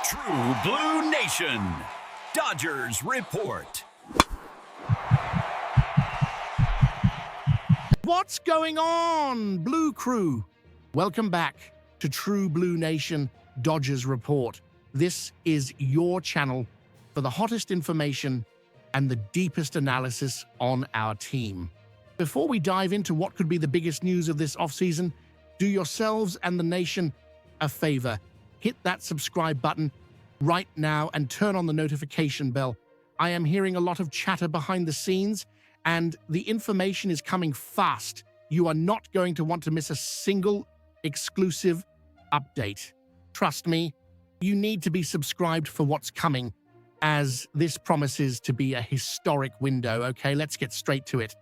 True Blue Nation, Dodgers Report. What's going on, Blue Crew? Welcome back to True Blue Nation, Dodgers Report. This is your channel for the hottest information and the deepest analysis on our team. Before we dive into what could be the biggest news of this offseason, do yourselves and the nation a favor. Hit that subscribe button right now and turn on the notification bell. I am hearing a lot of chatter behind the scenes, and the information is coming fast. You are not going to want to miss a single exclusive update. Trust me, you need to be subscribed for what's coming, as this promises to be a historic window. Okay, let's get straight to it.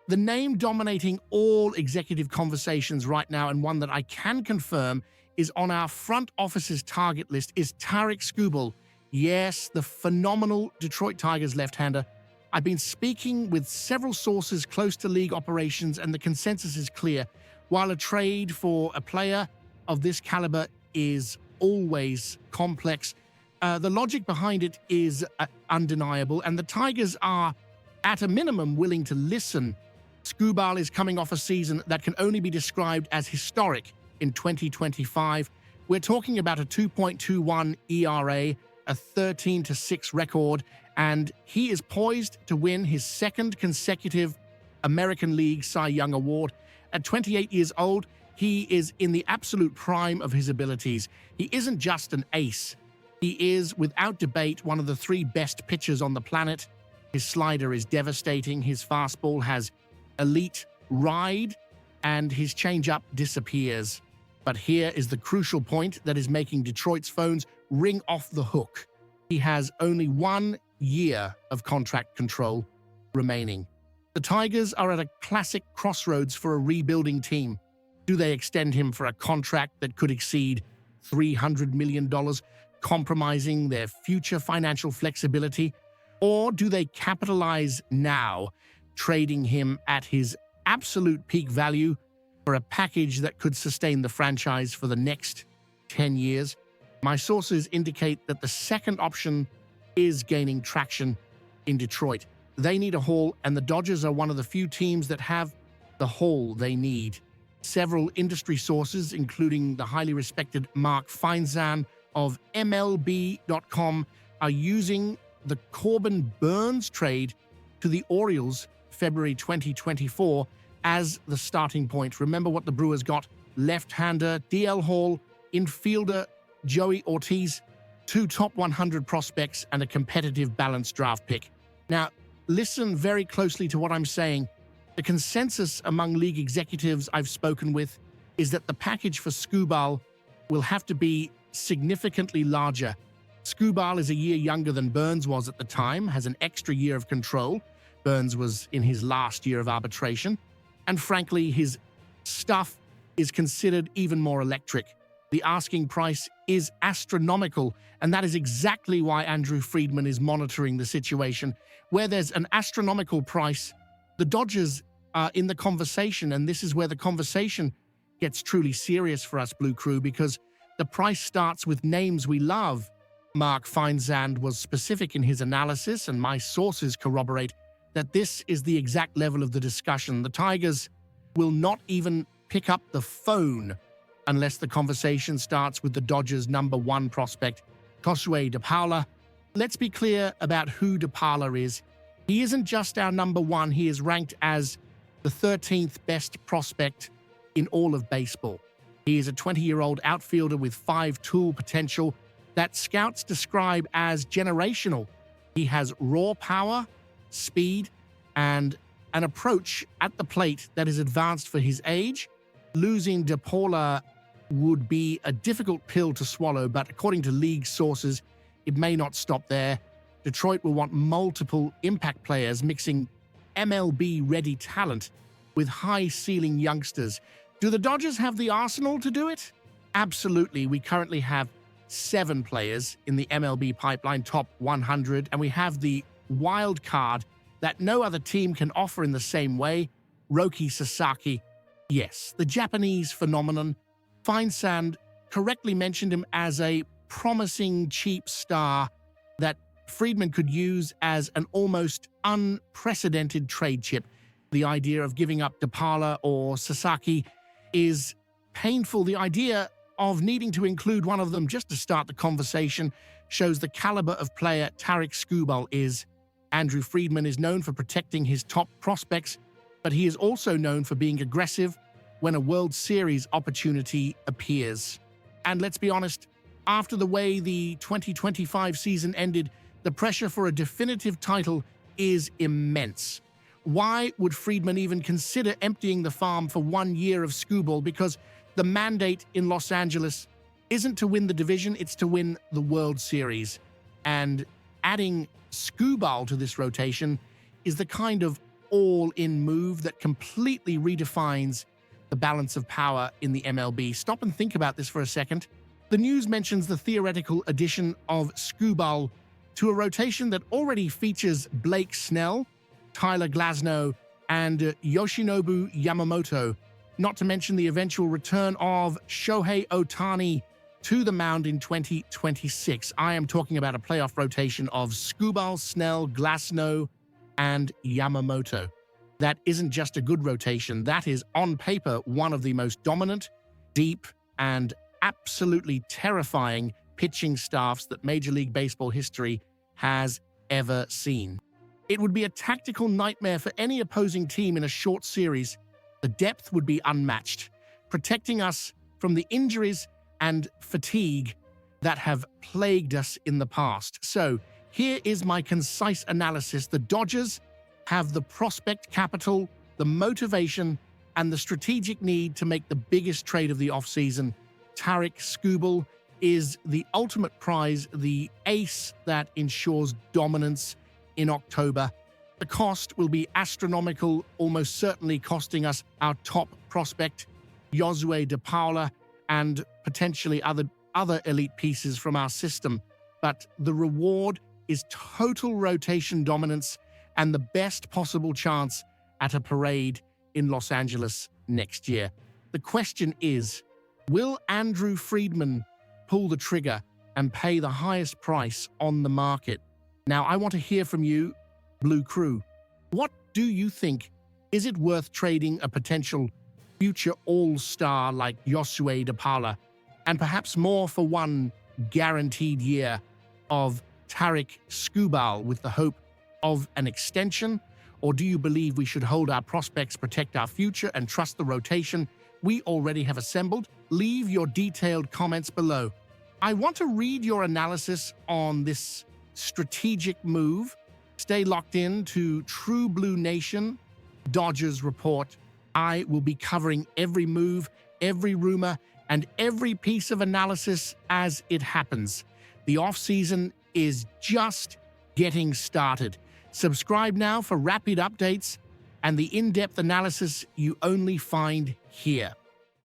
The name dominating all executive conversations right now, and one that I can confirm is on our front office's target list, is Tarik Skubal. Yes, the phenomenal Detroit Tigers left-hander. I've been speaking with several sources close to league operations, and the consensus is clear. While a trade for a player of this caliber is always complex, the logic behind it is undeniable, and the Tigers are, at a minimum, willing to listen. Skubal is coming off a season that can only be described as historic in 2025. We're talking about a 2.21 ERA, a 13-6 record, and he is poised to win his second consecutive American League Cy Young Award. At 28 years old, he is in the absolute prime of his abilities. He isn't just an ace. He is, without debate, one of the three best pitchers on the planet. His slider is devastating, his fastball has elite ride, and his changeup disappears. But here is the crucial point that is making Detroit's phones ring off the hook. He has only 1 year of contract control remaining. The Tigers are at a classic crossroads for a rebuilding team. Do they extend him for a contract that could exceed $300 million, compromising their future financial flexibility? Or do they capitalize now, trading him at his absolute peak value for a package that could sustain the franchise for the next 10 years? My sources indicate that the second option is gaining traction in Detroit. They need a haul, and the Dodgers are one of the few teams that have the haul they need. Several industry sources, including the highly respected Mark Feinsand of MLB.com, are using the Corbin Burnes trade to the Orioles February 2024 as the starting point. Remember what the Brewers got: left-hander DL Hall, infielder Joey Ortiz, 2 top 100 prospects, and a competitive balanced draft pick. Now, listen very closely to what I'm saying. The consensus among league executives I've spoken with is that the package for Skubal will have to be significantly larger. Skubal is a year younger than Burnes was at the time, has an extra year of control. Burnes was in his last year of arbitration. And frankly, his stuff is considered even more electric. The asking price is astronomical, and that is exactly why Andrew Friedman is monitoring the situation. Where there's an astronomical price, the Dodgers are in the conversation, and this is where the conversation gets truly serious for us, Blue Crew, because the price starts with names we love. Mark Feinsand was specific in his analysis, and my sources corroborate that this is the exact level of the discussion. The Tigers will not even pick up the phone unless the conversation starts with the Dodgers' #1 prospect, Josue DePaula. Let's be clear about who DePaula is. He isn't just our #1, he is ranked as the 13th best prospect in all of baseball. He is a 20-year-old outfielder with 5-tool potential that scouts describe as generational. He has raw power, speed, and an approach at the plate that is advanced for his age. Losing DePaula would be a difficult pill to swallow, but according to league sources, it may not stop there. Detroit will want multiple impact players, mixing MLB-ready talent with high-ceiling youngsters. Do the Dodgers have the arsenal to do it? Absolutely. We currently have 7 players in the MLB pipeline, top 100, and we have the wild card that no other team can offer in the same way, Roki Sasaki. Yes, the Japanese phenomenon. Feinsand correctly mentioned him as a promising cheap star that Friedman could use as an almost unprecedented trade chip. The idea of giving up DePaula or Sasaki is painful. The idea of needing to include one of them just to start the conversation shows the caliber of player Tarik Skubal is. Andrew Friedman is known for protecting his top prospects, but he is also known for being aggressive when a World Series opportunity appears. And let's be honest, after the way the 2025 season ended, the pressure for a definitive title is immense. Why would Friedman even consider emptying the farm for 1 year of Skubal? Because the mandate in Los Angeles isn't to win the division, it's to win the World Series. And adding Skubal to this rotation is the kind of all-in move that completely redefines the balance of power in the MLB. Stop and think about this for a second. The news mentions the theoretical addition of Skubal to a rotation that already features Blake Snell, Tyler Glasnow, and Yoshinobu Yamamoto, not to mention the eventual return of Shohei Ohtani to the mound in 2026. I am talking about a playoff rotation of Skubal, Snell, Glasnow, and Yamamoto. That isn't just a good rotation. That is, on paper, one of the most dominant, deep, and absolutely terrifying pitching staffs that Major League Baseball history has ever seen. It would be a tactical nightmare for any opposing team in a short series. The depth would be unmatched, protecting us from the injuries and fatigue that have plagued us in the past. So, here is my concise analysis. The Dodgers have the prospect capital, the motivation, and the strategic need to make the biggest trade of the offseason. Tarik Skubal is the ultimate prize, the ace that ensures dominance in October. The cost will be astronomical, almost certainly costing us our top prospect, Josue DePaula, and potentially other elite pieces from our system. But the reward is total rotation dominance and the best possible chance at a parade in Los Angeles next year. The question is, will Andrew Friedman pull the trigger and pay the highest price on the market? Now, I want to hear from you, Blue Crew. What do you think? Is it worth trading a potential future all-star like Josue DePaula and perhaps more for one guaranteed year of Tarik Skubal with the hope of an extension? Or do you believe we should hold our prospects, protect our future, and trust the rotation we already have assembled? Leave your detailed comments below. I want to read your analysis on this strategic move. Stay locked in to True Blue Nation Dodgers Report. I will be covering every move, every rumor, and every piece of analysis as it happens. The offseason is just getting started. Subscribe now for rapid updates and the in-depth analysis you only find here.